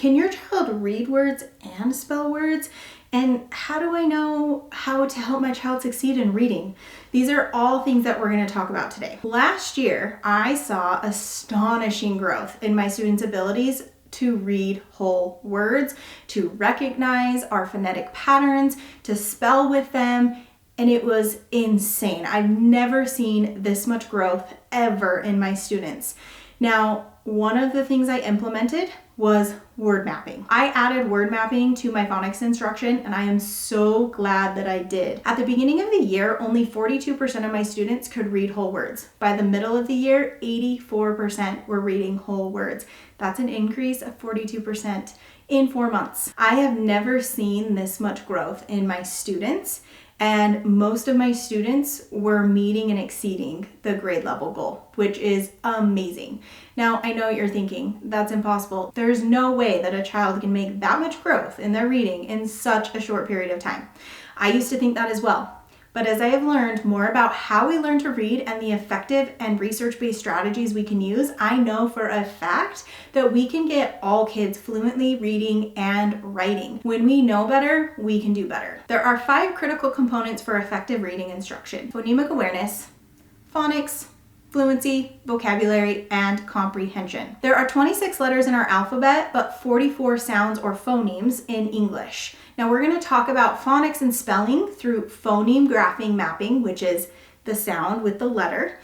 Can your child read words and spell words? And how do I know how to help my child succeed in reading? These are all things that we're going to talk about today. Last year, I saw astonishing growth in my students' abilities to read whole words, to recognize our phonetic patterns, to spell with them, and it was insane. I've never seen this much growth ever in my students. Now, one of the things I implemented was word mapping. I added word mapping to my phonics instruction, and I am so glad that I did. At the beginning of the year, only 42% of my students could read whole words. By the middle of the year, 84% were reading whole words. That's an increase of 42% in 4 months. I have never seen this much growth in my students, and most of my students were meeting and exceeding the grade level goal, which is amazing. Now, I know what you're thinking, that's impossible. There's no way that a child can make that much growth in their reading in such a short period of time. I used to think that as well. But as I have learned more about how we learn to read and the effective and research-based strategies we can use, I know for a fact that we can get all kids fluently reading and writing. When we know better, we can do better. There are 5 critical components for effective reading instruction: phonemic awareness, phonics, fluency, vocabulary, and comprehension. There are 26 letters in our alphabet, but 44 sounds or phonemes in English. Now we're going to talk about phonics and spelling through phoneme grapheme mapping, which is the sound with the letter,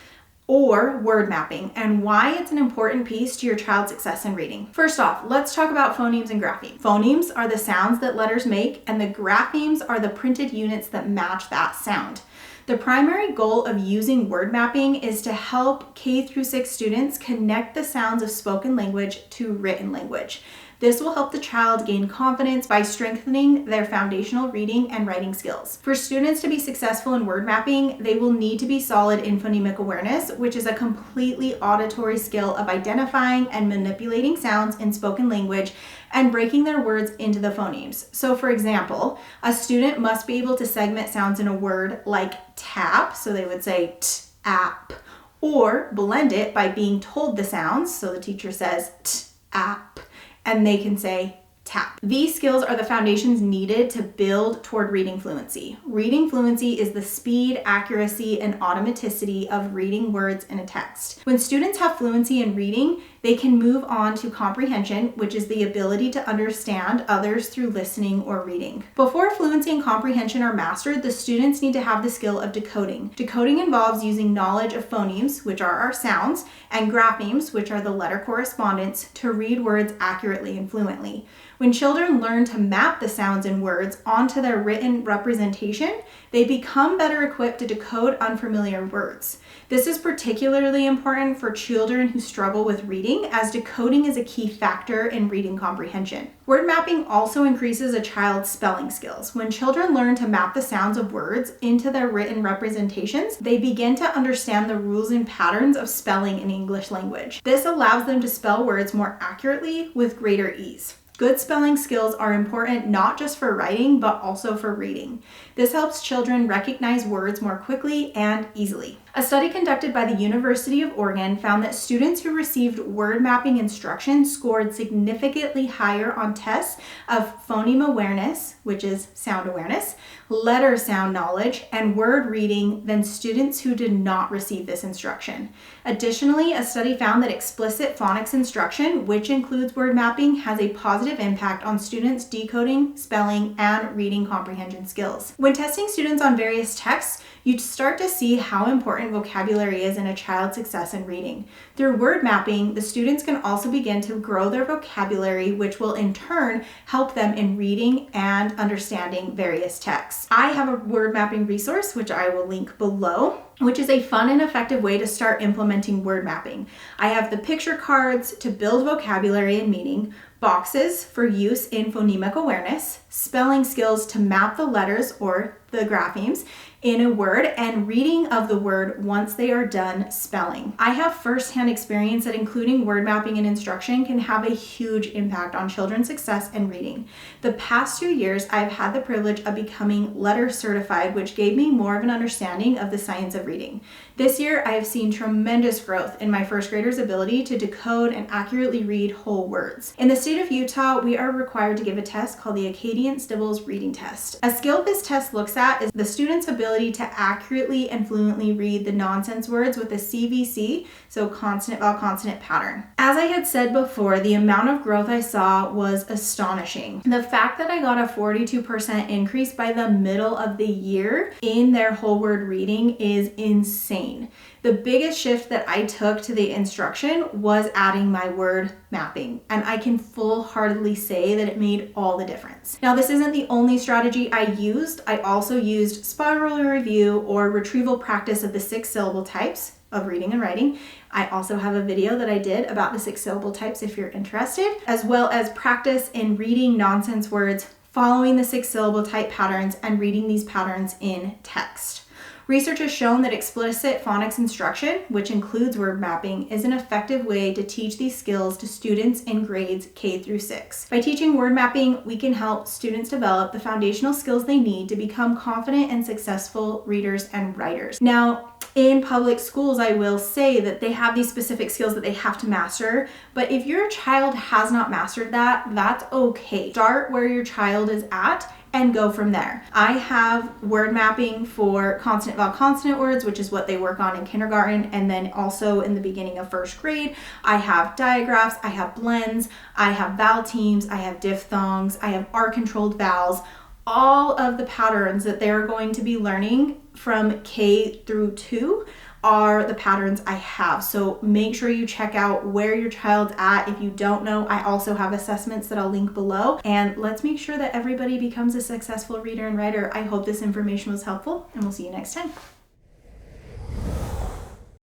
or word mapping, and why it's an important piece to your child's success in reading. First off, let's talk about phonemes and graphemes. Phonemes are the sounds that letters make, and the graphemes are the printed units that match that sound. The primary goal of using word mapping is to help K through 6 students connect the sounds of spoken language to written language. This will help the child gain confidence by strengthening their foundational reading and writing skills. For students to be successful in word mapping, they will need to be solid in phonemic awareness, which is a completely auditory skill of identifying and manipulating sounds in spoken language and breaking their words into the phonemes. So for example, a student must be able to segment sounds in a word like tap, so they would say t-app, or blend it by being told the sounds, so the teacher says t-app, and they can say tap. These skills are the foundations needed to build toward reading fluency. Reading fluency is the speed, accuracy, and automaticity of reading words in a text. When students have fluency in reading, they can move on to comprehension, which is the ability to understand others through listening or reading. Before fluency and comprehension are mastered, the students need to have the skill of decoding. Decoding involves using knowledge of phonemes, which are our sounds, and graphemes, which are the letter correspondence, to read words accurately and fluently. When children learn to map the sounds in words onto their written representation, they become better equipped to decode unfamiliar words. This is particularly important for children who struggle with reading, as decoding is a key factor in reading comprehension. Word mapping also increases a child's spelling skills. When children learn to map the sounds of words into their written representations, they begin to understand the rules and patterns of spelling in English language. This allows them to spell words more accurately with greater ease. Good spelling skills are important not just for writing, but also for reading. This helps children recognize words more quickly and easily. A study conducted by the University of Oregon found that students who received word mapping instruction scored significantly higher on tests of phoneme awareness, which is sound awareness, letter sound knowledge, and word reading than students who did not receive this instruction. Additionally, a study found that explicit phonics instruction, which includes word mapping, has a positive impact on students' decoding, spelling, and reading comprehension skills. When testing students on various texts, you start to see how important vocabulary is in a child's success in reading. Through word mapping, the students can also begin to grow their vocabulary, which will in turn help them in reading and understanding various texts. I have a word mapping resource, which I will link below, which is a fun and effective way to start implementing word mapping. I have the picture cards to build vocabulary and meaning, boxes for use in phonemic awareness, spelling skills to map the letters or the graphemes in a word and reading of the word once they are done spelling. I have firsthand experience that including word mapping and instruction can have a huge impact on children's success in reading. The past 2 years, I've had the privilege of becoming letter certified, which gave me more of an understanding of the science of reading. This year, I have seen tremendous growth in my first graders' ability to decode and accurately read whole words. In the state of Utah, we are required to give a test called the Acadian-Stibbles Reading Test. A skill this test looks at is the student's ability to accurately and fluently read the nonsense words with a CVC, so consonant vowel consonant pattern. As I had said before, the amount of growth I saw was astonishing. The fact that I got a 42% increase by the middle of the year in their whole word reading is insane. The biggest shift that I took to the instruction was adding my word mapping, and I can full-heartedly say that it made all the difference. Now, this isn't the only strategy I used. I also used spiral review or retrieval practice of the 6-syllable types of reading and writing. I also have a video that I did about the 6-syllable types if you're interested, as well as practice in reading nonsense words, following the 6-syllable type patterns, and reading these patterns in text. Research has shown that explicit phonics instruction, which includes word mapping, is an effective way to teach these skills to students in grades K through 6. By teaching word mapping, we can help students develop the foundational skills they need to become confident and successful readers and writers. Now, in public schools, I will say that they have these specific skills that they have to master, but if your child has not mastered that, that's okay. Start where your child is at and go from there. I have word mapping for consonant vowel consonant words, which is what they work on in kindergarten, and then also in the beginning of first grade. I have digraphs, I have blends, I have vowel teams, I have diphthongs, I have R-controlled vowels. All of the patterns that they're going to be learning from K through 2 are the patterns I have. So make sure you check out where your child's at. If you don't know, I also have assessments that I'll link below. And let's make sure that everybody becomes a successful reader and writer. I hope this information was helpful, and we'll see you next time.